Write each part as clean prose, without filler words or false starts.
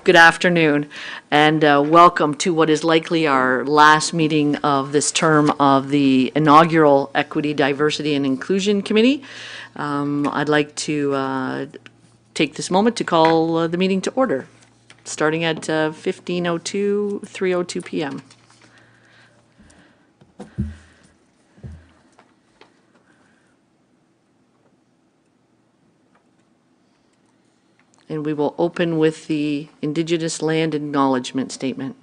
Good afternoon, and welcome to what is likely our last meeting of this term of the inaugural Equity, Diversity, and Inclusion Committee. I'd like to take this moment to call the meeting to order, starting at 3:02 p.m. And we will open with the Indigenous Land Acknowledgement Statement.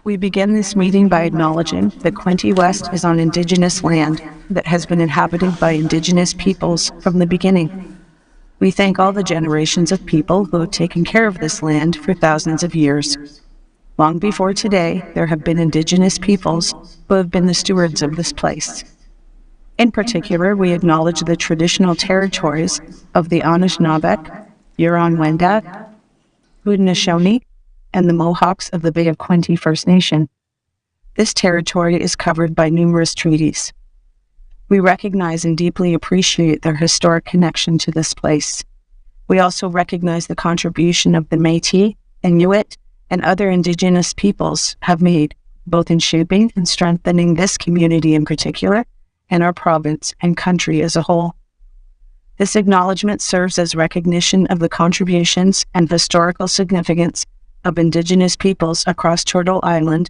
We begin this meeting by acknowledging that Quinte West is on Indigenous land that has been inhabited by Indigenous peoples from the beginning. We thank all the generations of people who have taken care of this land for thousands of years. Long before today, there have been Indigenous peoples who have been the stewards of this place. In particular, we acknowledge the traditional territories of the Anishinaabe, Huron-Wendat, Haudenosaunee, and the Mohawks of the Bay of Quinte First Nation. This territory is covered by numerous treaties. We recognize and deeply appreciate their historic connection to this place. We also recognize the contribution of the Métis, Inuit, and other Indigenous peoples have made, both in shaping and strengthening this community in particular, and our province and country as a whole. This acknowledgement serves as recognition of the contributions and historical significance of Indigenous peoples across Turtle Island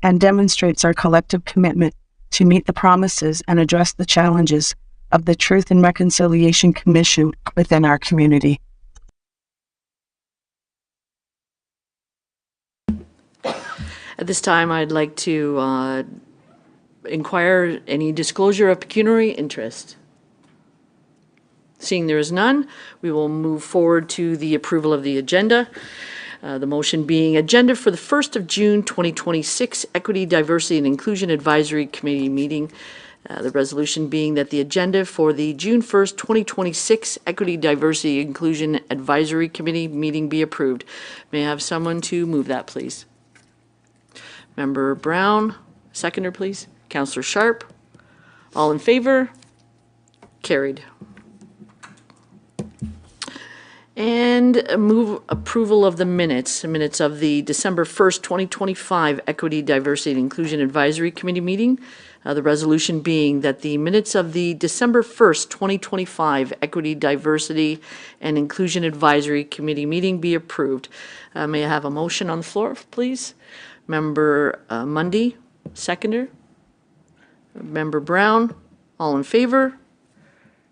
and demonstrates our collective commitment to meet the promises and address the challenges of the Truth and Reconciliation Commission within our community. At this time, I'd like to inquire any disclosure of pecuniary interest. Seeing there is none, we will move forward to the approval of the agenda. The motion being agenda for the 1st of June 2026 Equity, Diversity, and Inclusion Advisory Committee meeting. The resolution being that the agenda for the June 1st, 2026 Equity, Diversity, Inclusion Advisory Committee meeting be approved. May I have someone to move that, please? Member Brown, seconder, please. Councillor Sharp, all in favor? Carried. And move approval of the minutes of the December 1st, 2025 Equity, Diversity, and Inclusion Advisory Committee meeting. The resolution being that the minutes of the December 1st, 2025 Equity, Diversity, and Inclusion Advisory Committee meeting be approved. May I have a motion on the floor, please? Member Mundy, seconder. Member Brown, all in favor?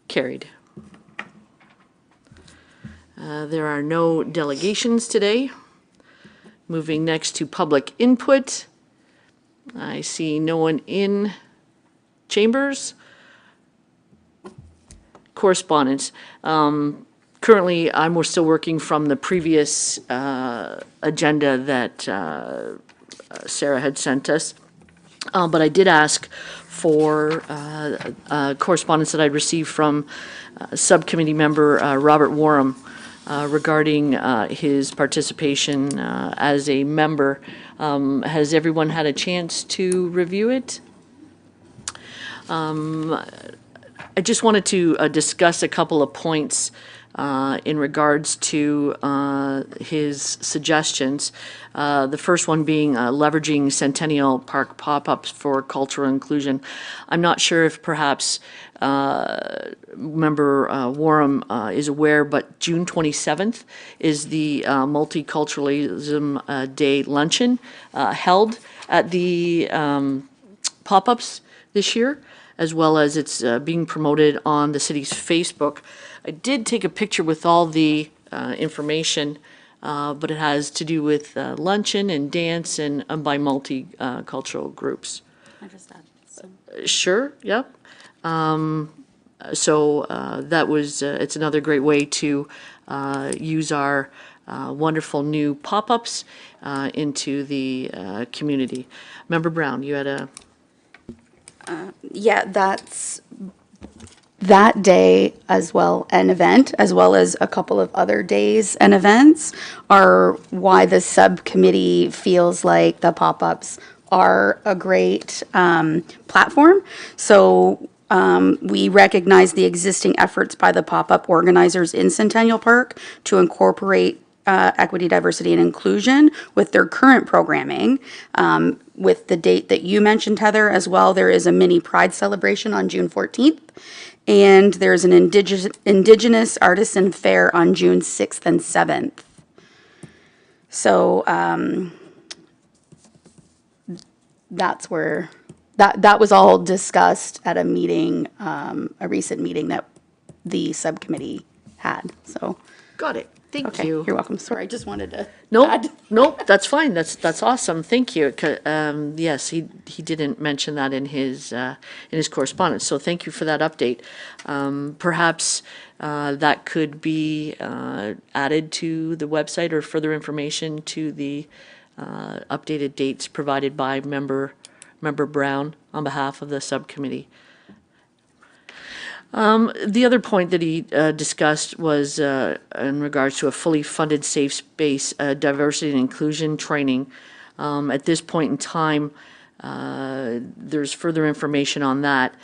Carried. There are no delegations today. Moving next to public input. I see no one in chambers. Correspondence. Currently, we're still working from the previous agenda that Sarah had sent us. But I did ask for correspondence that I'd received from subcommittee member Robert Warham regarding his participation as a member. Has everyone had a chance to review it? I just wanted to discuss a couple of points in regards to his suggestions. The first one being leveraging Centennial Park pop-ups for cultural inclusion. I'm not sure if perhaps Member Warham is aware, but June 27th is the Multiculturalism Day luncheon held at the pop-ups this year, as well as it's being promoted on the city's Facebook. I did take a picture with all the information, but it has to do with luncheon and dance and by multicultural groups. I just added some. Sure, yep. So that was, it's another great way to use our wonderful new pop-ups into the community. Member Brown, you had a... Yeah, that's that day as well, an event, as well as a couple of other days and events are why the subcommittee feels like the pop-ups are a great platform. So We recognize the existing efforts by the pop-up organizers in Centennial Park to incorporate equity, diversity, and inclusion with their current programming. With the date that you mentioned, Heather, as well, there is a mini Pride celebration on June 14th, and there's an Indigenous Artisan Fair on June 6th and 7th. So that's where that was all discussed at a meeting, a recent meeting that the subcommittee had. So, Got it. Thank okay, you. you're welcome. Sorry, I just wanted to Nope, add. nope, that's fine. That's awesome. Thank you. Yes, he didn't mention that in his correspondence. So thank you for that update. Perhaps that could be added to the website or further information to the updated dates provided by member Brown on behalf of the subcommittee. The other point that he discussed was in regards to a fully funded safe space diversity and inclusion training. At this point in time, there's further information on that.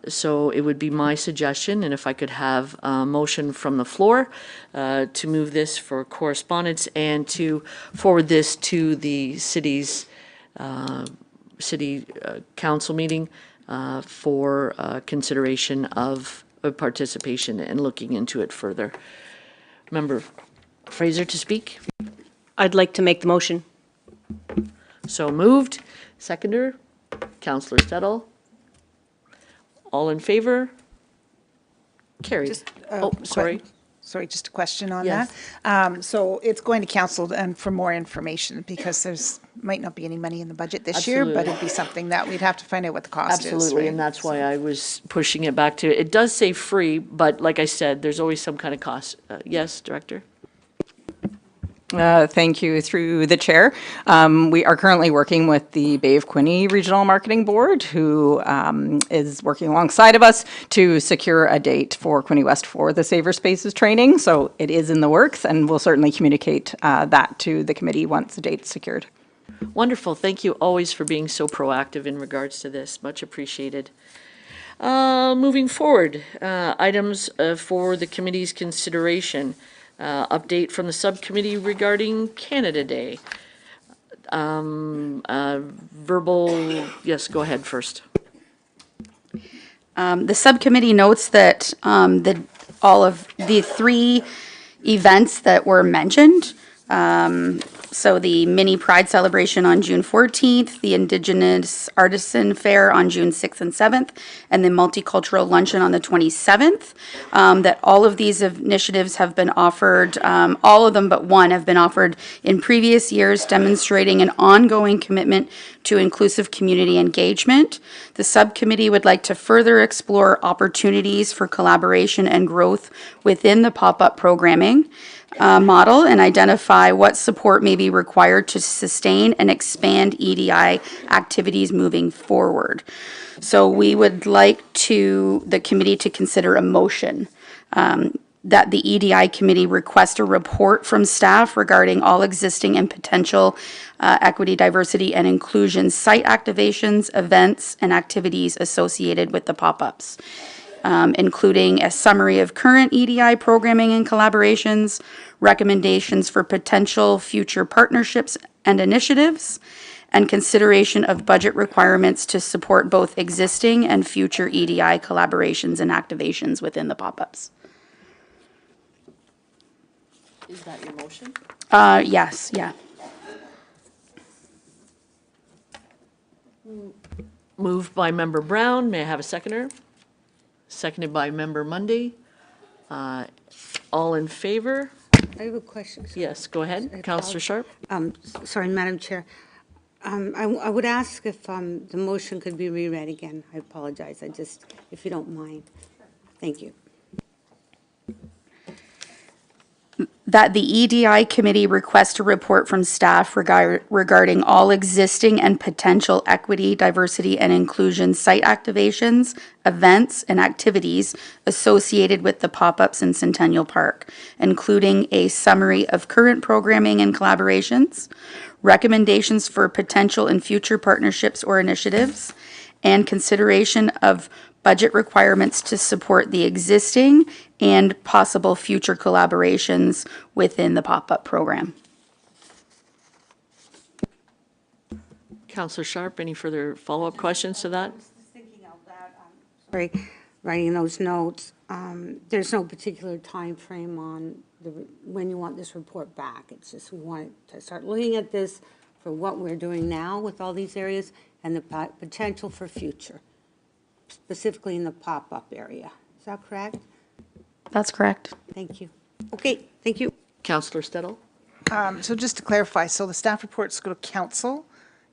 So it would be my suggestion, and if I could have a motion from the floor to move this for correspondence and to forward this to the city's city council meeting for consideration of participation and looking into it further. Member Fraser to speak? I'd like to make the motion. So moved. Seconder, Councillor Settle. All in favor? Carried. Just, Oh, sorry. Sorry, just a question on Yes. that. So it's going to council and for more information because might not be any money in the budget this year, but Absolutely. it'd be something that we'd have to find out what the cost is. Absolutely, right? and that's why I was pushing it back to, it does say free, but like I said, there's always some kind of cost. Yes, Director? Thank you. Through the chair, we are currently working with the Bay of Quinte Regional Marketing Board, who is working alongside of us to secure a date for Quinte West for the Safer Spaces training. So it is in the works, and we'll certainly communicate that to the committee once the date's secured. Wonderful. Thank you always for being so proactive in regards to this. Much appreciated. Moving forward, items for the committee's consideration. Update from the subcommittee regarding Canada Day. Verbal, yes, go ahead first. The subcommittee notes that all of the three events that were mentioned, so the mini Pride celebration on June 14th, the Indigenous Artisan Fair on June 6th and 7th, and the Multicultural Luncheon on the 27th, that all of these initiatives have been offered, all of them but one have been offered in previous years, demonstrating an ongoing commitment to inclusive community engagement. The subcommittee would like to further explore opportunities for collaboration and growth within the pop-up programming model and identify what support may be required to sustain and expand EDI activities moving forward. So we would like the committee to consider a motion that the EDI committee request a report from staff regarding all existing and potential equity, diversity, and inclusion site activations, events, and activities associated with the pop-ups. Including a summary of current EDI programming and collaborations, recommendations for potential future partnerships and initiatives, and consideration of budget requirements to support both existing and future EDI collaborations and activations within the pop-ups. Is that your motion? Yes, yeah. Moved by Member Brown. May I have a seconder? Seconded by Member Monday. All in favor? I have a question. Yes, go ahead. Councillor Sharp? Sorry, Madam Chair. I would ask if the motion could be reread again. I apologize. If you don't mind. Thank you. That the EDI committee request a report from staff regarding all existing and potential equity, diversity, and inclusion site activations, events, and activities associated with the pop-ups in Centennial Park, including a summary of current programming and collaborations, recommendations for potential and future partnerships or initiatives, and consideration of budget requirements to support the existing and possible future collaborations within the pop-up program. Councillor Sharp, any further follow-up questions to that? Sorry, writing those notes. There's no particular time frame on when you want this report back. It's just we want to start looking at this for what we're doing now with all these areas and the potential for future, specifically in the pop-up area. Is that correct? That's correct. Thank you. Okay, thank you. Councillor Stedel? So just to clarify, so the staff reports go to council,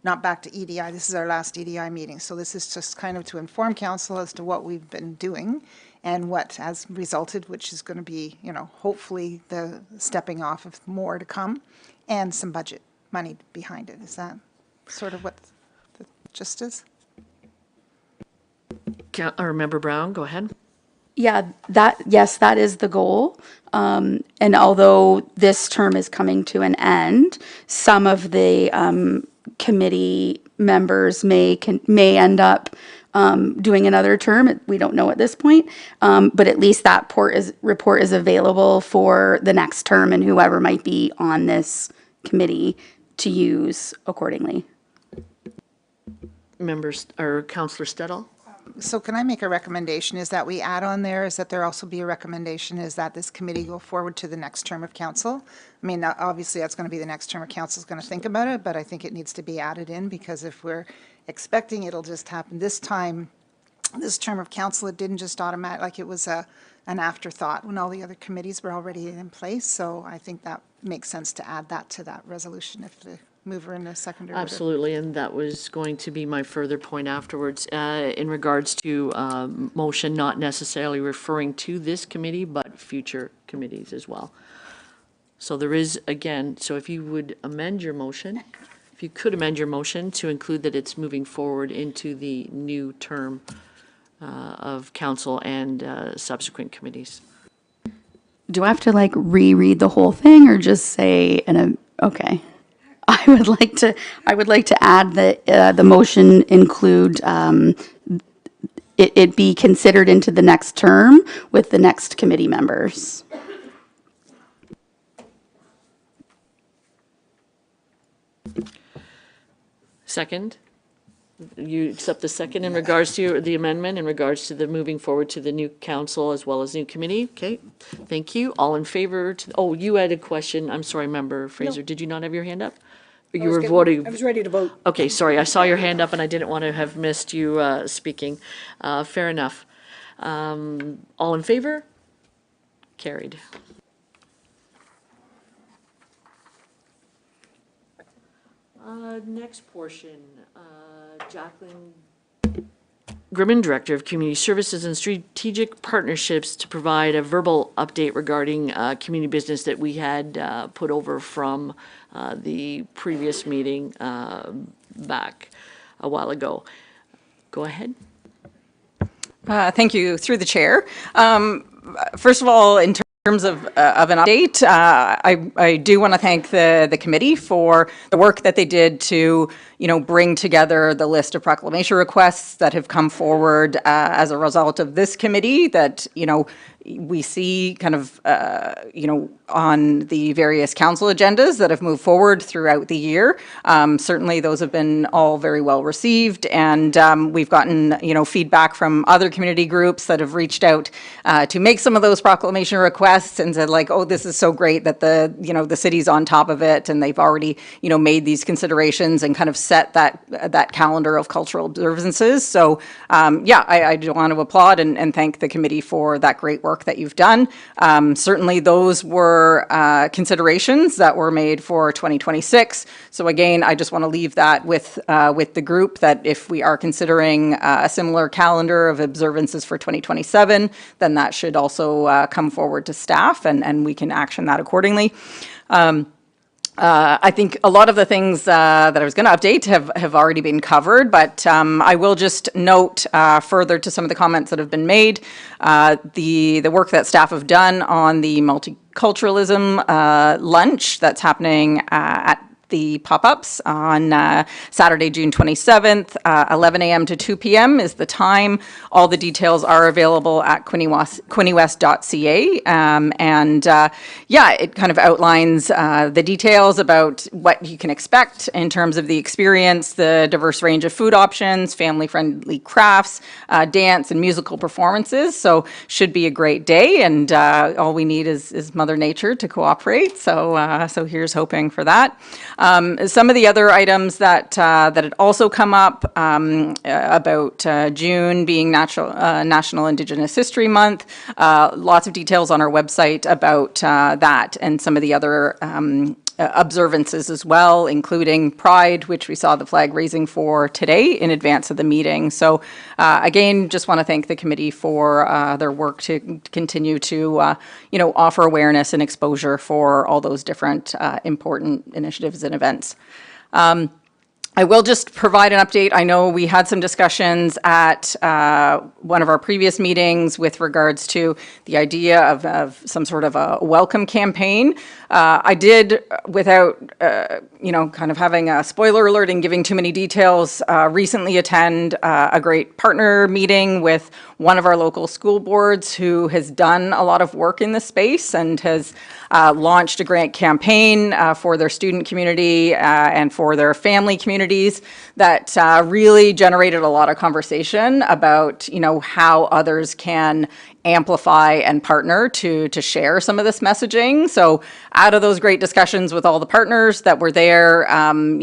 not back to EDI. This is our last EDI meeting. So this is just kind of to inform council as to what we've been doing and what has resulted, which is going to be, you know, hopefully the stepping off of more to come and some budget money behind it. Is that sort of what the gist is? Member Brown, go ahead. Yeah, yes, that is the goal. And although this term is coming to an end, some of the committee members may end up doing another term. We don't know at this point, but at least that report is available for the next term and whoever might be on this committee to use accordingly. Members, or Councillor Stedel? So can I make a recommendation, is that we add on there, is that there also be a recommendation, is that this committee go forward to the next term of council? I mean, obviously, that's going to be the next term of council is going to think about it, but I think it needs to be added in, because if we're expecting it'll just happen this time, this term of council, it didn't just automatic, like it was an afterthought when all the other committees were already in place. So I think that makes sense to add that to that resolution if the mover in the seconder. Absolutely, and that was going to be my further point afterwards, in regards to motion not necessarily referring to this committee, but future committees as well. So there is, again, so if you would amend your motion, if you could amend your motion to include that it's moving forward into the new term of council and subsequent committees. Do I have to like reread the whole thing or just say okay? I would like to add that the motion include it be considered into the next term with the next committee members. Second? You accept the second in regards to the amendment, in regards to the moving forward to the new council as well as new committee? Okay, thank you. All in favor? Oh, you had a question. I'm sorry, Member Fraser. Did you not have your hand up? Or you were voting? I was ready to vote. Okay, sorry. I saw your hand up and I didn't want to have missed you speaking. Fair enough. All in favor? Carried. Next portion, Jacqueline Grimmin, Director of Community Services and Strategic Partnerships, to provide a verbal update regarding community business that we had put over from the previous meeting back a while ago. Go ahead. Thank you, through the chair. First of all, in terms of an update, I do want to thank the committee for the work that they did to, bring together the list of proclamation requests that have come forward as a result of this committee that, we see kind of, on the various council agendas that have moved forward throughout the year. Certainly, those have been all very well received, and we've gotten, feedback from other community groups that have reached out to make some of those proclamation requests and said, like, oh, this is so great that the city's on top of it, and they've already, made these considerations and kind of set that calendar of cultural observances. So, I do want to applaud and thank the committee for that great work that you've done. Certainly, those were considerations that were made for 2026. So again, I just want to leave that with the group that if we are considering a similar calendar of observances for 2027, then that should also come forward to staff and we can action that accordingly. I think a lot of the things that I was going to update have already been covered, but I will just note further to some of the comments that have been made, the work that staff have done on the multiculturalism lunch that's happening at the pop-ups on Saturday, June 27th, 11 a.m. to 2 p.m. is the time. All the details are available at quinnywest.ca. It kind of outlines the details about what you can expect in terms of the experience, the diverse range of food options, family-friendly crafts, dance and musical performances. So should be a great day, and all we need is Mother Nature to cooperate. So here's hoping for that. Some of the other items that had also come up about June being National Indigenous History Month. Lots of details on our website about that and some of the other observances as well, including Pride, which we saw the flag raising for today in advance of the meeting. So again, just want to thank the committee for their work to continue to offer awareness and exposure for all those different important initiatives and events. I will just provide an update. I know we had some discussions at one of our previous meetings with regards to the idea of some sort of a welcome campaign. I did, without kind of having a spoiler alert and giving too many details, recently attend a great partner meeting with one of our local school boards who has done a lot of work in this space and has launched a grant campaign for their student community and for their family communities that really generated a lot of conversation about, how others can amplify and partner to share some of this messaging. So out of those great discussions with all the partners that were there,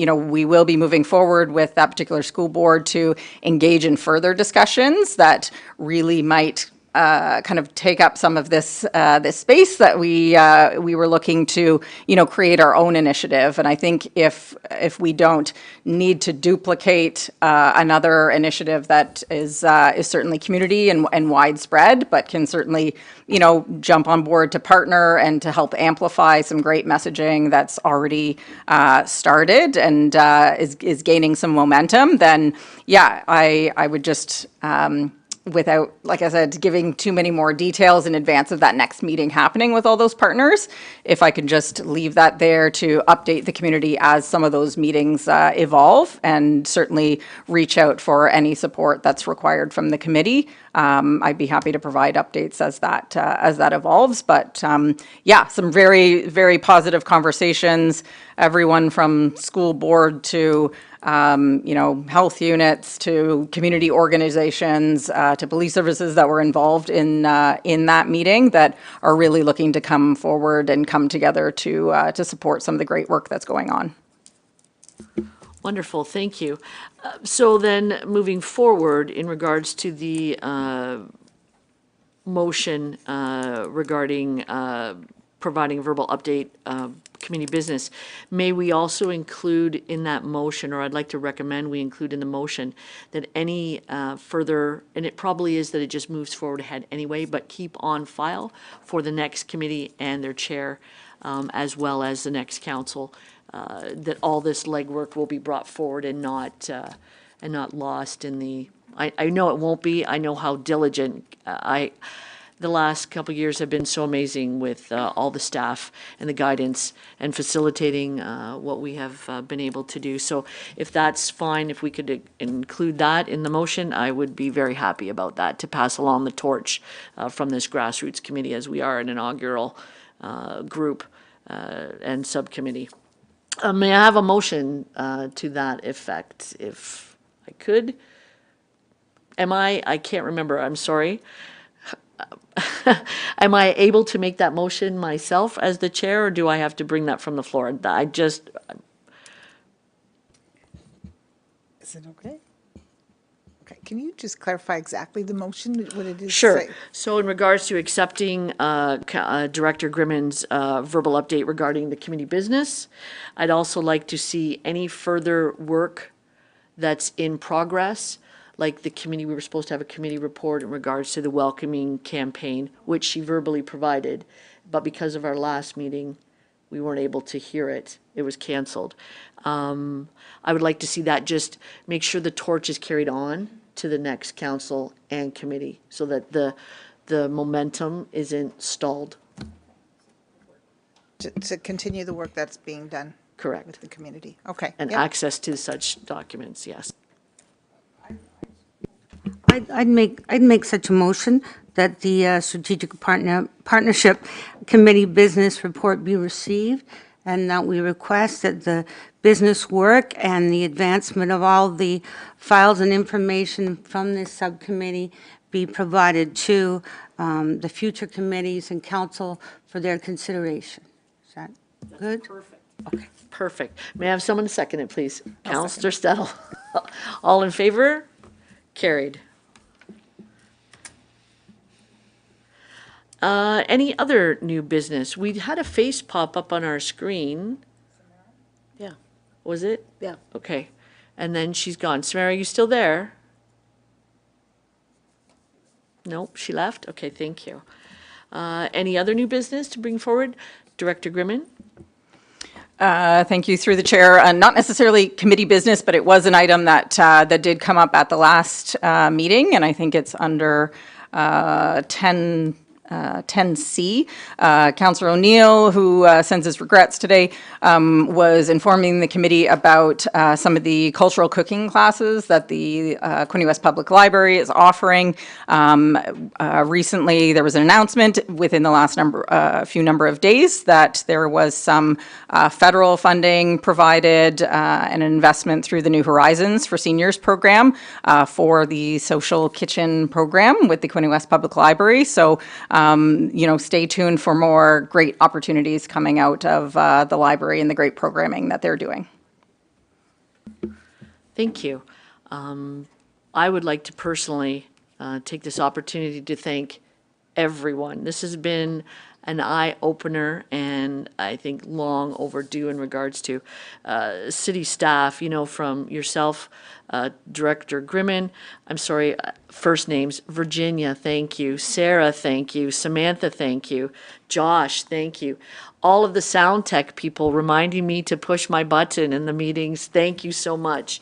we will be moving forward with that particular school board to engage in further discussions that really might kind of take up some of this space that we were looking to create our own initiative. And I think if we don't need to duplicate another initiative that is certainly community and widespread, but can certainly jump on board to partner and to help amplify some great messaging that's already started and is gaining some momentum, then I would just without, like I said, giving too many more details in advance of that next meeting happening with all those partners, if I could just leave that there to update the community as some of those meetings evolve, and certainly reach out for any support that's required from the committee. I'd be happy to provide updates as that evolves. But some very, very positive conversations, everyone from school board to health units, to community organizations, to police services that were involved in that meeting, that are really looking to come forward and come together to support some of the great work that's going on. Wonderful, thank you. So then, moving forward, in regards to the motion regarding providing a verbal update, community business, may we also include in that motion, or I'd like to recommend we include in the motion, that any further, and it probably is that it just moves forward ahead anyway, but keep on file for the next committee and their chair, as well as the next council, that all this legwork will be brought forward and not lost in the, I know it won't be, I know how diligent the last couple of years have been so amazing with all the staff and the guidance and facilitating what we have been able to do. So if that's fine, if we could include that in the motion, I would be very happy about that, to pass along the torch from this grassroots committee, as we are an inaugural group and subcommittee. May I have a motion to that effect, if I could? I can't remember, I'm sorry. Am I able to make that motion myself as the chair, or do I have to bring that from the floor? Is it okay? Okay, can you just clarify exactly the motion, what it is? Sure. Say? So in regards to accepting Director Grimmon's verbal update regarding the community business, I'd also like to see any further work that's in progress, like the committee, we were supposed to have a committee report in regards to the welcoming campaign, which she verbally provided, but because of our last meeting, we weren't able to hear it. It was canceled. I would like to see that, just make sure the torch is carried on to the next council and committee, so that the momentum isn't stalled. To continue the work that's being done. Correct. with the community. Okay. And yep. access to such documents, yes. I'd make such a motion that the Strategic Partnership Committee Business Report be received, and that we request that the business work and the advancement of all the files and information from this subcommittee be provided to the future committees and council for their consideration. Is that good? Perfect. May I have someone second it, please? Counselor Stedall. All in favor? Carried. Any other new business? We had a face pop up on our screen. Yeah. Was it? Yeah. Okay. And then she's gone. Samara, are you still there? Nope, she left? Okay, thank you. Any other new business to bring forward? Director Grimmin? Thank you, through the chair. Not necessarily committee business, but it was an item that that did come up at the last meeting, and I think it's under 10C. Councillor O'Neill, who sends his regrets today, was informing the committee about some of the cultural cooking classes that the Quinte West Public Library is offering. Recently, there was an announcement within the last few number of days that there was some federal funding provided and an investment through the New Horizons for Seniors program for the social kitchen program with the Quinte West Public Library. So, stay tuned for more great opportunities coming out of the library and the great programming that they're doing. Thank you. I would like to personally take this opportunity to thank everyone. This has been an eye-opener and I think long overdue in regards to city staff, from yourself, Director Grimmin, first names, Virginia, thank you, Sarah, thank you, Samantha, thank you, Josh, thank you. All of the sound tech people reminding me to push my button in the meetings, thank you so much.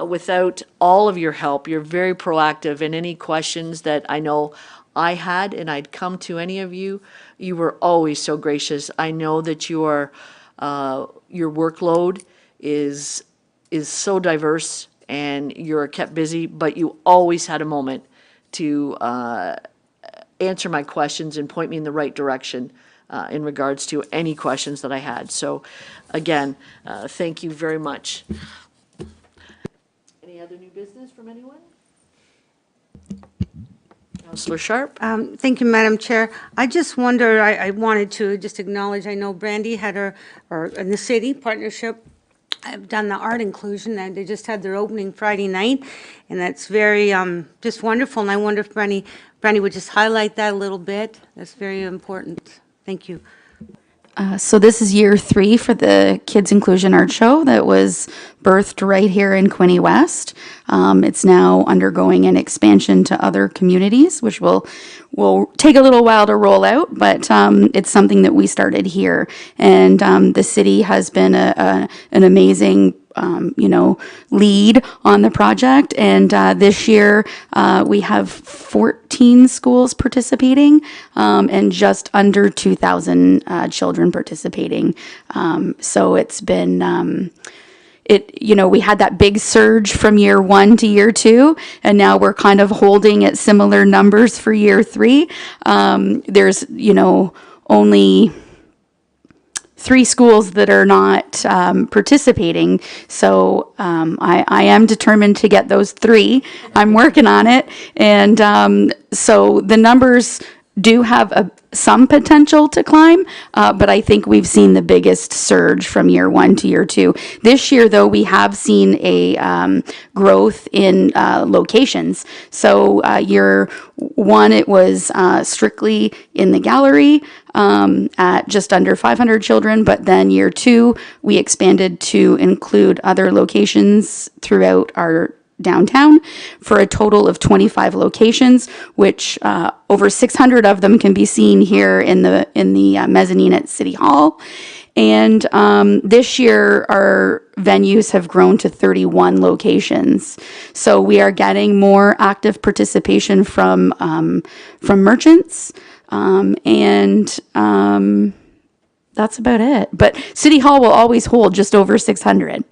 Without all of your help, you're very proactive, and any questions that I know I had and I'd come to any of you, you were always so gracious. I know that your workload is so diverse and you're kept busy, but you always had a moment to answer my questions and point me in the right direction in regards to any questions that I had. So again, thank you very much. Any other new business from anyone? Councillor Sharp? Thank you, Madam Chair. I just wonder, I wanted to just acknowledge, I know Brandy had or in the city partnership, I've done the art inclusion, and they just had their opening Friday night, and that's very, just wonderful, and I wonder if Brandy would just highlight that a little bit. That's very important. Thank you. So this is year 3 for the Kids Inclusion Art Show that was birthed right here in Quinte West. It's now undergoing an expansion to other communities, which will take a little while to roll out, but it's something that we started here. And the city has been an amazing lead on the project. And this year, we have 14 schools participating and just under 2,000 children participating. So it's been, we had that big surge from year 1 to year 2, and now we're kind of holding at similar numbers for year 3. There's, only 3 schools that are not participating. So I am determined to get those 3. I'm working on it. And so the numbers do have some potential to climb, but I think we've seen the biggest surge from year 1 to year 2. This year, though, we have seen a growth in locations. So year 1, it was strictly in the gallery at just under 500 children, but then year 2, we expanded to include other locations throughout our downtown for a total of 25 locations, which over 600 of them can be seen here in the mezzanine at City Hall. And this year, our venues have grown to 31 locations. So we are getting more active participation from merchants, and that's about it. But City Hall will always hold just over 600.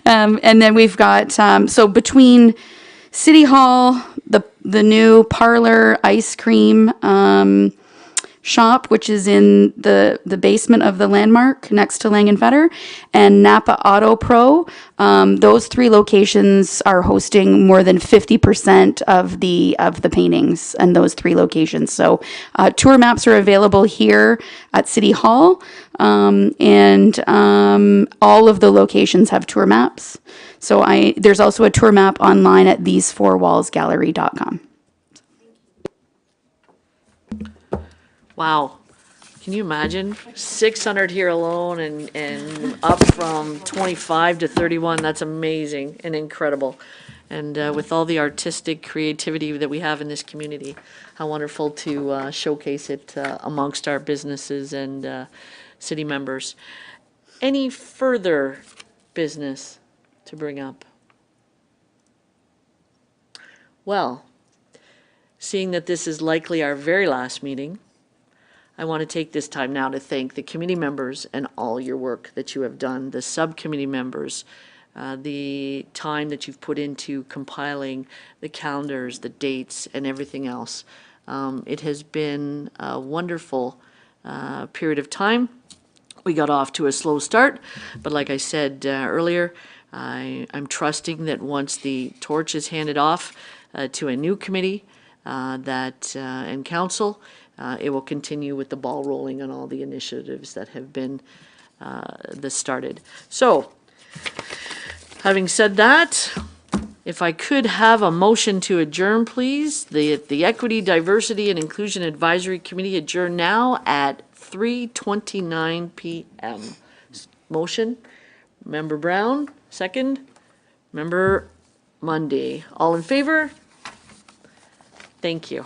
And then we've got, so between City Hall, the new parlor ice cream shop, which is in the basement of the Landmark next to Lang and Fetter, and Napa Auto Pro, those 3 locations are hosting more than 50% of the paintings in those 3 locations. So tour maps are available here at City Hall, and all of the locations have tour maps. So there's also a tour map online at these4wallsgallery.com. Wow. Can you imagine? 600 here alone and up from 25 to 31. That's amazing and incredible. And with all the artistic creativity that we have in this community, how wonderful to showcase it amongst our businesses and city members. Any further business to bring up? Well, seeing that this is likely our very last meeting, I want to take this time now to thank the committee members and all your work that you have done, the subcommittee members, the time that you've put into compiling the calendars, the dates, and everything else. It has been a wonderful period of time. We got off to a slow start, but like I said earlier, I'm trusting that once the torch is handed off to a new committee and council, it will continue with the ball rolling on all the initiatives that have been started. So, having said that, if I could have a motion to adjourn, please. The Equity, Diversity, and Inclusion Advisory Committee adjourn now at 3:29 p.m. Motion, Member Brown, second. Member Mundy. All in favor? Thank you.